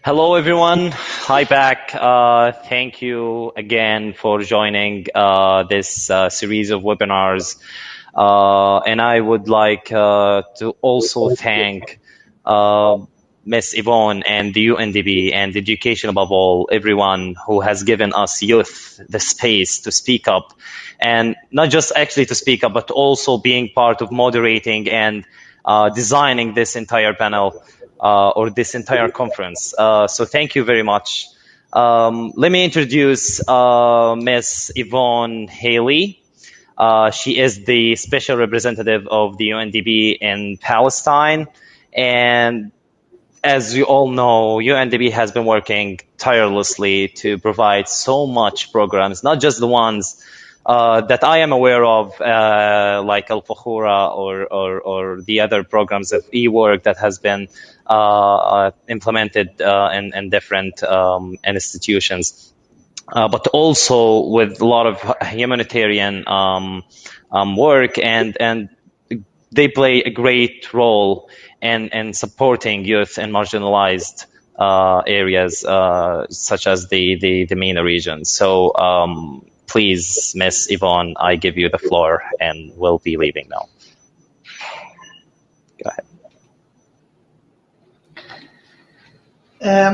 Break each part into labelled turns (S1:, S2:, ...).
S1: Hello, everyone. Hi back. Thank you again for joining this series of webinars. And I would like to also thank Miss Yvonne and the UNDP and education above all, everyone who has given us youth the space to speak up, and not just actually to speak up, but also being part of moderating and designing this entire panel or this entire conference. So thank you very much. Let me introduce Miss Yvonne Haley. She is the special representative of the UNDP in Palestine. And as you all know, UNDP has been working tirelessly to provide so much programs, not just the ones that I am aware of, like Al-Fakhura or the other programs of e-work that has been implemented in different institutions. But also with a lot of humanitarian work, and they play a great role in supporting youth in marginalized areas such as the MENA region. So please, Miss Yvonne, I give you the floor, and we'll be leaving now. Go ahead.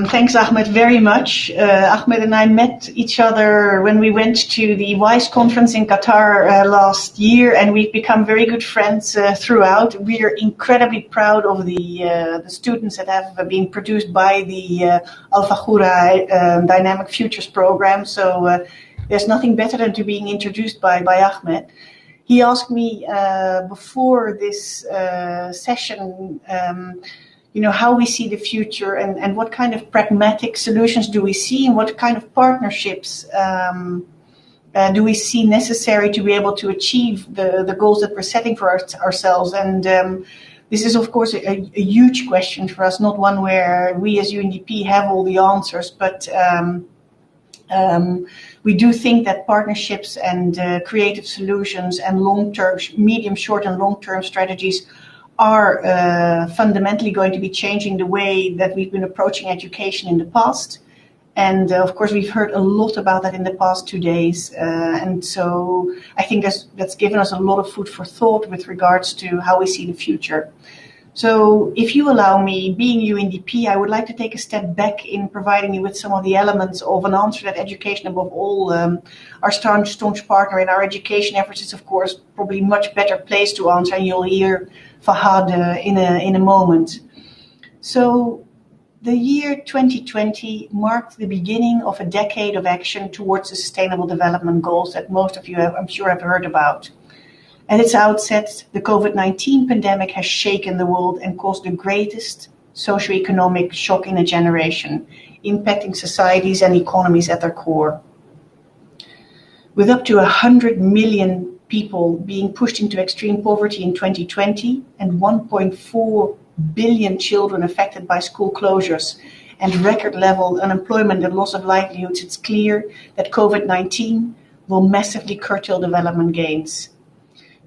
S2: Thanks, Ahmed, very much. Ahmed and I met each other when we went to the WISE conference in Qatar last year, and we've become very good friends throughout. We are incredibly proud of the students that have been produced by the Al-Fakhura Dynamic Futures program. So there's nothing better than to being introduced by Ahmed. He asked me before this session how we see the future and what kind of pragmatic solutions do we see, and what kind of partnerships do we see necessary to be able to achieve the goals that we're setting for ourselves. And this is, of course, a huge question for us, not one where we as UNDP have all the answers, but we do think that partnerships and creative solutions and long-term, medium, short, and long-term strategies are fundamentally going to be changing the way that we've been approaching education in the past. And of course, we've heard a lot about that in the past 2 days. And so I think that's given us a lot of food for thought with regards to how we see the future. So if you allow me, being UNDP, I would like to take a step back in providing you with some of the elements of an answer that education above all, our staunch partner in our education efforts, is of course probably much better placed to answer, and you'll hear Fahad in a moment. So the year 2020 marked the beginning of a decade of action towards the Sustainable Development Goals that most of you, I'm sure, have heard about. At its outset, the COVID-19 pandemic has shaken the world and caused the greatest socioeconomic shock in a generation, impacting societies and economies at their core. With up to 100 million people being pushed into extreme poverty in 2020 and 1.4 billion children affected by school closures and record level unemployment and loss of livelihoods, it's clear that COVID-19 will massively curtail development gains.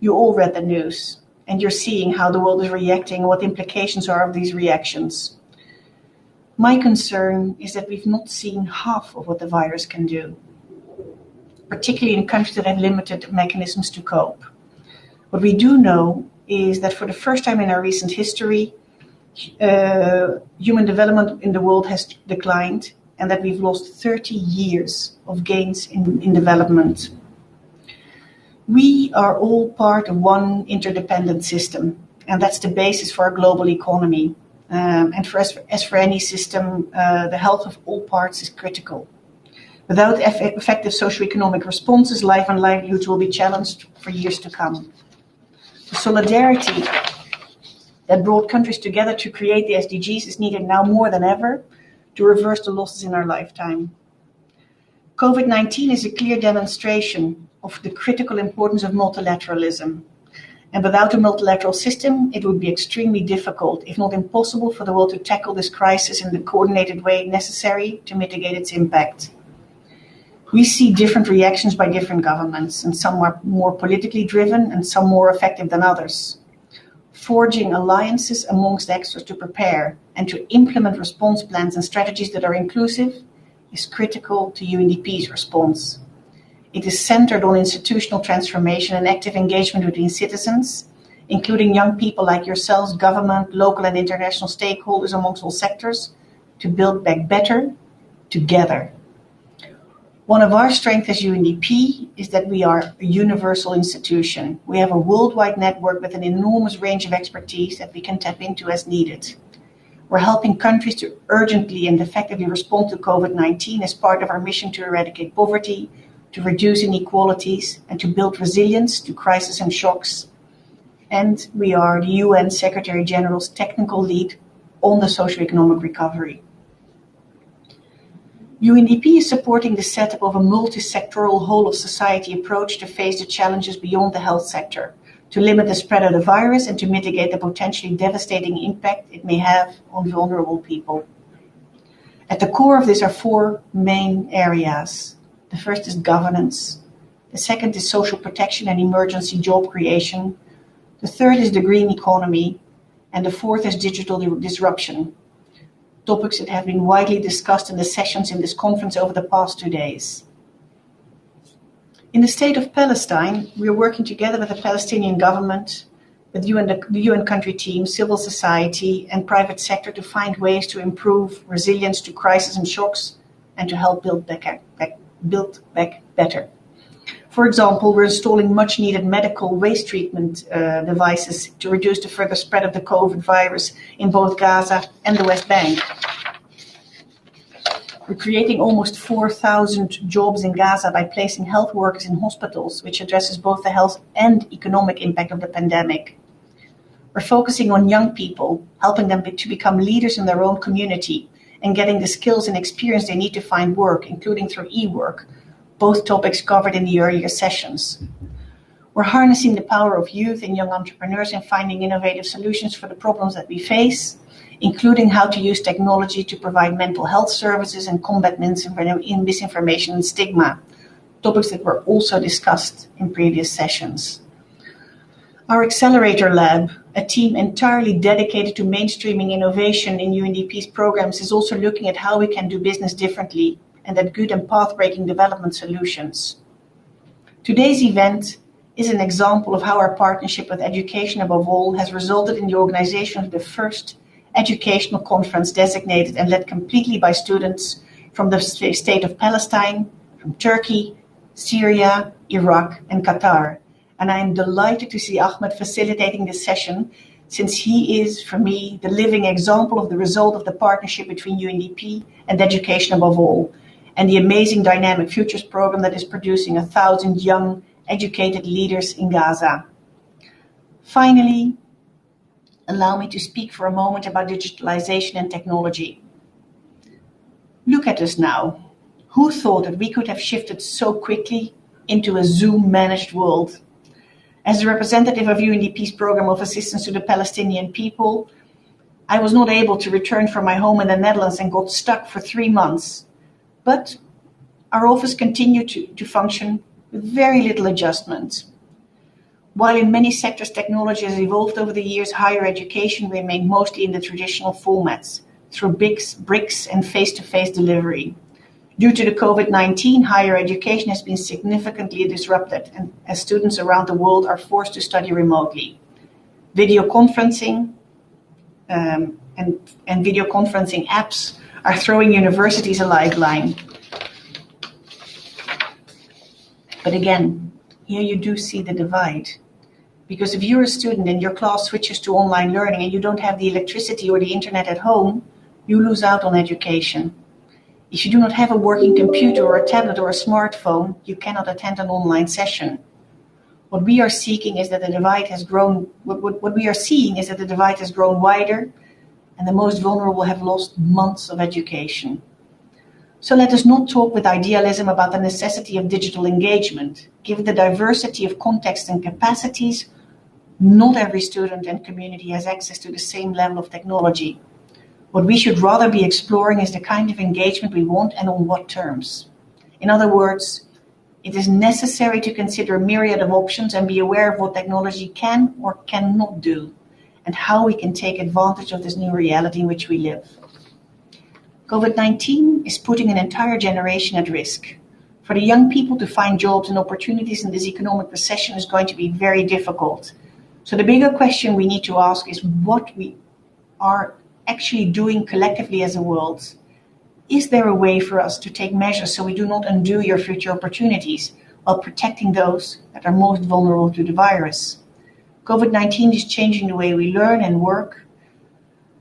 S2: You all read the news, and you're seeing how the world is reacting and what the implications are of these reactions. My concern is that we've not seen half of what the virus can do, particularly in countries that have limited mechanisms to cope. What we do know is that for the first time in our recent history, human development in the world has declined, and that we've lost 30 years of gains in development. We are all part of one interdependent system, and that's the basis for our global economy. And as for any system, the health of all parts is critical. Without effective socioeconomic responses, life and livelihoods will be challenged for years to come. The solidarity that brought countries together to create the SDGs is needed now more than ever to reverse the losses in our lifetime. COVID-19 is a clear demonstration of the critical importance of multilateralism. And without a multilateral system, it would be extremely difficult, if not impossible, for the world to tackle this crisis in the coordinated way necessary to mitigate its impact. We see different reactions by different governments, and some are more politically driven and some more effective than others. forging alliances amongst actors to prepare and to implement response plans and strategies that are inclusive is critical to UNDP's response. It is centered on institutional transformation and active engagement between citizens, including young people like yourselves, government, local and international stakeholders amongst all sectors, to build back better together. One of our strengths as UNDP is that we are a universal institution. We have a worldwide network with an enormous range of expertise that we can tap into as needed. We're helping countries to urgently and effectively respond to COVID-19 as part of our mission to eradicate poverty, to reduce inequalities, and to build resilience to crises and shocks. And we are the UN Secretary General's technical lead on the socioeconomic recovery. UNDP is supporting the setup of a multi-sectoral whole-of-society approach to face the challenges beyond the health sector, to limit the spread of the virus and to mitigate the potentially devastating impact it may have on vulnerable people. At the core of this are four main areas. The first is governance. The second is social protection and emergency job creation. The third is the green economy. And the fourth is digital disruption. Topics that have been widely discussed in the sessions in this conference over the past 2 days. In the state of Palestine, we are working together with the Palestinian government, with the UN country team, civil society, and private sector to find ways to improve resilience to crises and shocks and to help build back better. For example, we're installing much needed medical waste treatment devices to reduce the further spread of the COVID virus in both Gaza and the West Bank. We're creating almost 4,000 jobs in Gaza by placing health workers in hospitals, which addresses both the health and economic impact of the pandemic. We're focusing on young people, helping them to become leaders in their own community and getting the skills and experience they need to find work, including through e-work, both topics covered in the earlier sessions. We're harnessing the power of youth and young entrepreneurs in finding innovative solutions for the problems that we face, including how to use technology to provide mental health services and combat misinformation and stigma, topics that were also discussed in previous sessions. Our Accelerator Lab, a team entirely dedicated to mainstreaming innovation in UNDP's programs, is also looking at how we can do business differently and at good and path-breaking development solutions. Today's event is an example of how our partnership with Education Above All has resulted in the organization of the first educational conference designated and led completely by students from the state of Palestine, from Turkey, Syria, Iraq, and Qatar. And I am delighted to see Ahmad facilitating this session, since he is, for me, the living example of the result of the partnership between UNDP and Education Above All, and the amazing Dynamic Futures program that is producing 1,000 young, educated leaders in Gaza. Finally, allow me to speak for a moment about digitalization and technology. Look at us now. Who thought that we could have shifted so quickly into a Zoom-managed world? As a representative of UNDP's program of assistance to the Palestinian people, I was not able to return from my home in the Netherlands and got stuck for 3 months. But our office continued to function with very little adjustment. While in many sectors technology has evolved over the years, higher education remained mostly in the traditional formats, through bricks and face-to-face delivery. Due to the COVID-19, higher education has been significantly disrupted, and as students around the world are forced to study remotely. Video conferencing and video conferencing apps are throwing universities a lifeline. But again, here you do see the divide. Because if you're a student and your class switches to online learning and you don't have the electricity or the internet at home, you lose out on education. If you do not have a working computer or a tablet or a smartphone, you cannot attend an online session. What we are seeing is that the divide has grown. What we are seeing is that the divide has grown wider, and the most vulnerable have lost months of education. So let us not talk with idealism about the necessity of digital engagement. Given the diversity of contexts and capacities, not every student and community has access to the same level of technology. What we should rather be exploring is the kind of engagement we want and on what terms. In other words, it is necessary to consider a myriad of options and be aware of what technology can or cannot do, and how we can take advantage of this new reality in which we live. COVID-19 is putting an entire generation at risk. For the young people to find jobs and opportunities in this economic recession is going to be very difficult. So the bigger question we need to ask is what we are actually doing collectively as a world. Is there a way for us to take measures so we do not undo your future opportunities while protecting those that are most vulnerable to the virus? COVID-19 is changing the way we learn and work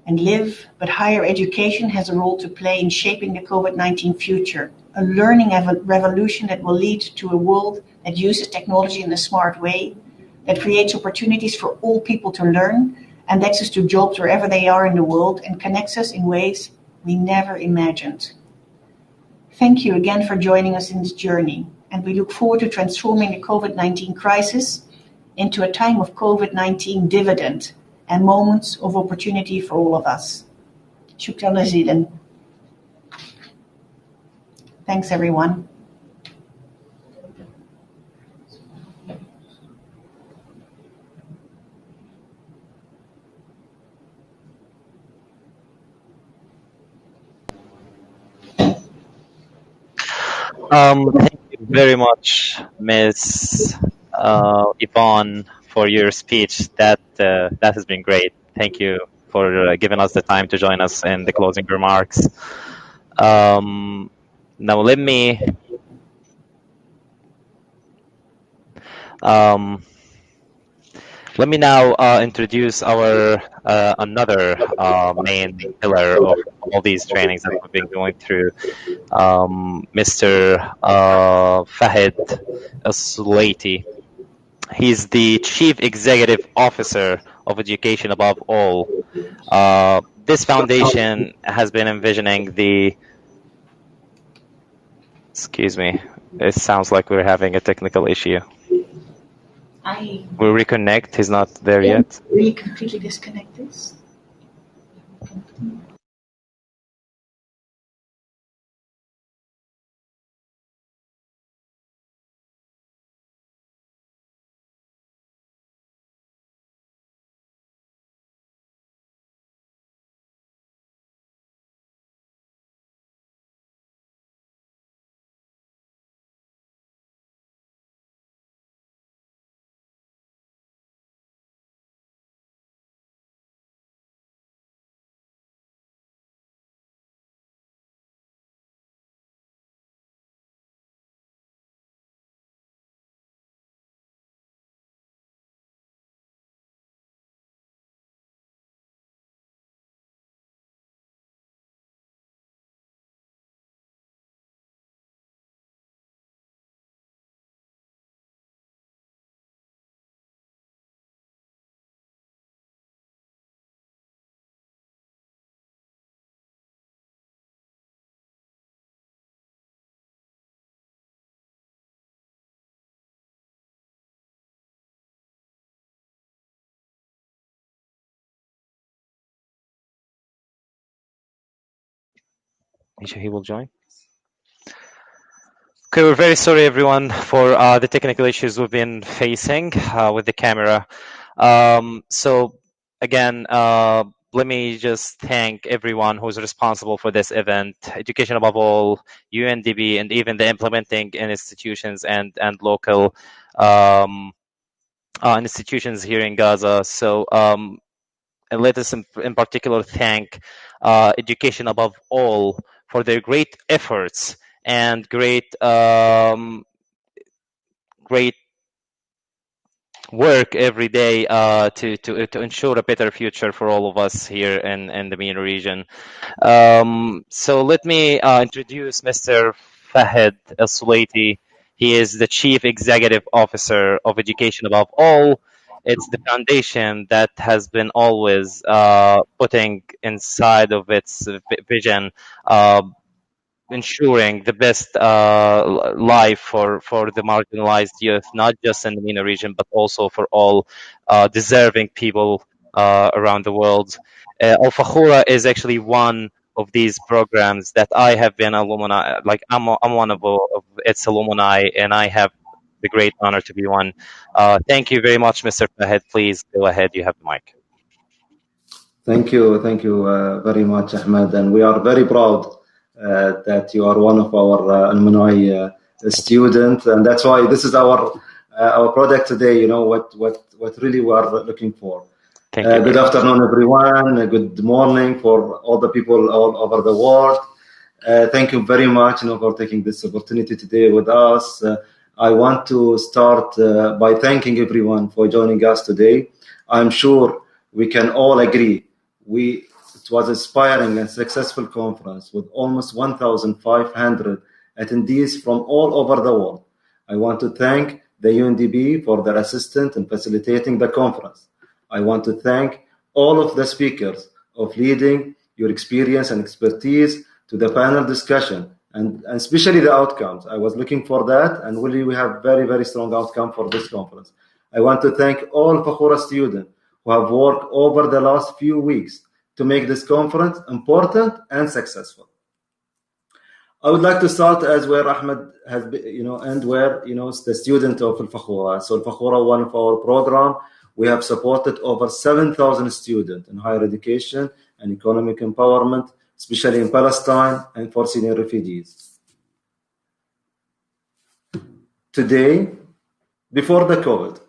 S2: and live, but higher education has a role to play in shaping the COVID-19 future, a learning revolution that will lead to a world that uses technology in a smart way, that creates opportunities for all people to learn and access to jobs wherever they are in the world and connects us in ways we never imagined. Thank you again for joining us in this journey, and we look forward to transforming the COVID-19 crisis into a time of COVID-19 dividend and moments of opportunity for all of us. Shukran jazilan. Thanks, everyone.
S1: Thank you very much, Miss Yvonne, for your speech. That has been great. Thank you for giving us the time to join us in the closing remarks. Now um, let me now introduce our another main pillar of all these trainings that we've been going through, Mr. Fahad Al-Sulaiti. He's the Chief Executive Officer of Education Above All. This foundation has been envisioning the... Excuse me. It sounds like we're having a technical issue. We'll reconnect. He's not there yet.
S2: We completely disconnect this.
S1: He will join. Okay, we're very sorry, everyone, for the technical issues we've been facing with the camera. So, again, let me just thank everyone who's responsible for this event, Education Above All, UNDP, and even the implementing institutions and local institutions here in Gaza. So, and let us in particular thank Education Above All for their great efforts and great great work every day to ensure a better future for all of us here in the MENA region. So let me introduce Mr. Fahad Al-Sulaiti. He is the Chief Executive Officer of Education Above All. It's the foundation that has been always putting inside of its vision ensuring the best life for the marginalized youth, not just in the MENA region, but also for all deserving people around the world. Al Fakhura is actually one of these programs that I have been alumni, like I'm one of its alumni, and I have the great honor to be one. Thank you very much, Mr. Fahad. Please go ahead. You have the mic.
S3: Thank you very much, Ahmed, and we are very proud that you are one of our alumni students, and that's why this is our project today. You know what really we are looking for.
S1: Thank you
S3: Good
S1: very much.
S3: afternoon, everyone. Good morning for all the people all over the world. Thank you very much, for taking this opportunity today with us. I want to start by thanking everyone for joining us today. I'm sure we can all agree it was an inspiring and successful conference with almost 1,500 attendees from all over the world. I want to thank the UNDP for their assistance in facilitating the conference. I want to thank all of the speakers of leading your experience and expertise to the panel discussion and especially the outcomes. I was looking for that, and really we have very, very strong outcome for this conference. I want to thank all Fakhura students who have worked over the last few weeks to make this conference important and successful. I would like to start as where Ahmed has been, and where, the student of Al-Fakhura. So Al-Fakhura, one of our program, we have supported over 7,000 students in higher education and economic empowerment, especially in Palestine and for Syrian refugees. Today, before the COVID,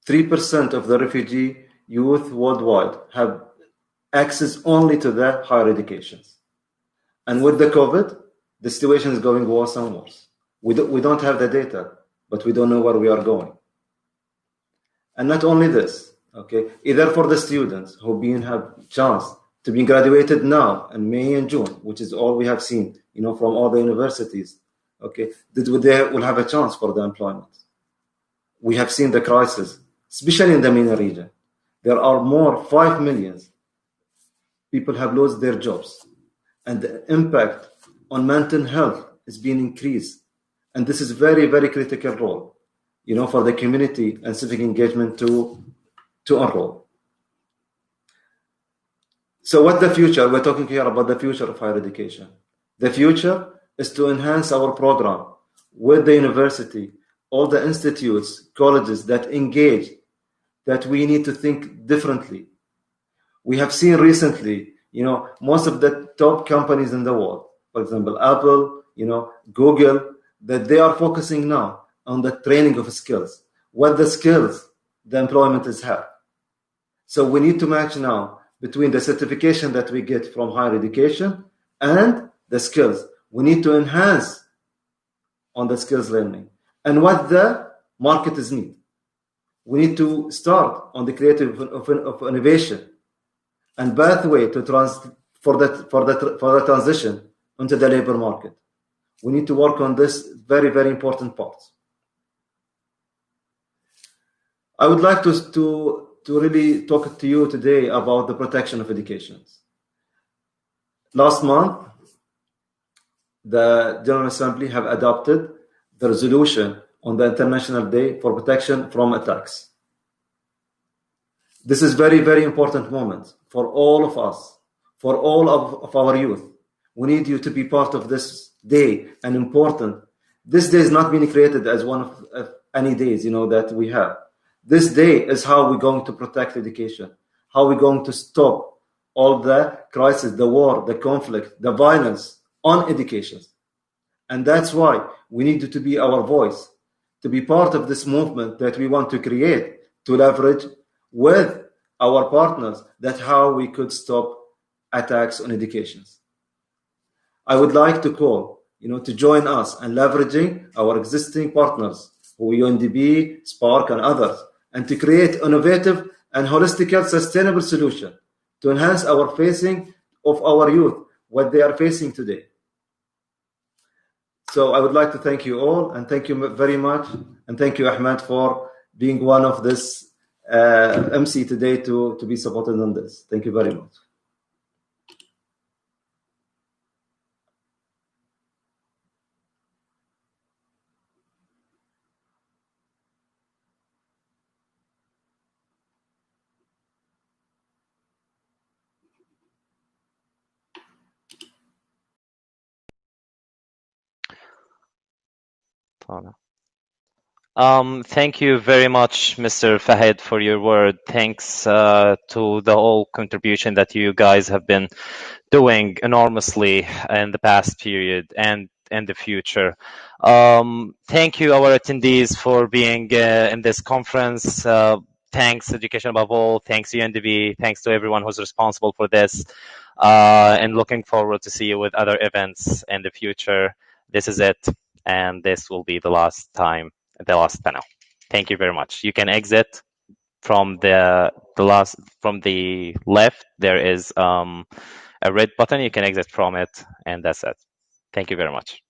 S3: 3% of the refugee youth worldwide have access only to the higher educations. And with the COVID, the situation is going worse and worse. We don't have the data, but we don't know where we are going. And not only this, okay, either for the students who have chance to be graduated now in May and June, which is all we have seen, from all the universities, okay, they will have a chance for the employment. We have seen the crisis, especially in the MENA region. There are more 5 million people have lost their jobs, and the impact on mental health is being increased. And this is very, very critical role, for the community and civic engagement to enroll. So what the future? We're talking here about the future of higher education. The future is to enhance our program with the university, all the institutes, colleges that engage, that we need to think differently. We have seen recently, most of the top companies in the world, for example, Apple, Google, that they are focusing now on the training of skills. What the skills the employment is have. So we need to match now between the certification that we get from higher education and the skills. We need to enhance on the skills learning and what the market is need. We need to start on the creative of innovation and pathway to for the transition into the labor market. We need to work on this very, very important part. I would like to really talk to you today about the protection of education. Last month, the General Assembly have adopted the resolution on the International Day for Protection from Attacks. This is very, very important moment for all of us, for all of our youth. We need you to be part of this day and important. This day is not being created as one of any days, that we have. This day is how we're going to protect education, how we're going to stop all the crisis, the war, the conflict, the violence on education. And that's why we need to be our voice, to be part of this movement that we want to create, to leverage with our partners, that how we could stop attacks on education. I would like to call, to join us and leveraging our existing partners, who UNDP, Spark, and others, and to create innovative and holistic, sustainable solution to enhance our facing of our youth, what they are facing today. So I would like to thank you all, and thank you very much, and thank you, Ahmad, for being one of this MC today to be supported on this. Thank you very much.
S1: Thank you very much, Mr. Fahad, for your word. Thanks to the whole contribution that you guys have been doing enormously in the past period and in the future. Thank you, our attendees, for being in this conference. Thanks, Education Above All. Thanks, UNDP. Thanks to everyone who's responsible for this. And looking forward to see you with other events in the future. This is it, and this will be the last time, the last panel. Thank you very much. You can exit from the left. There is a red button. You can exit from it, and that's it. Thank you very much.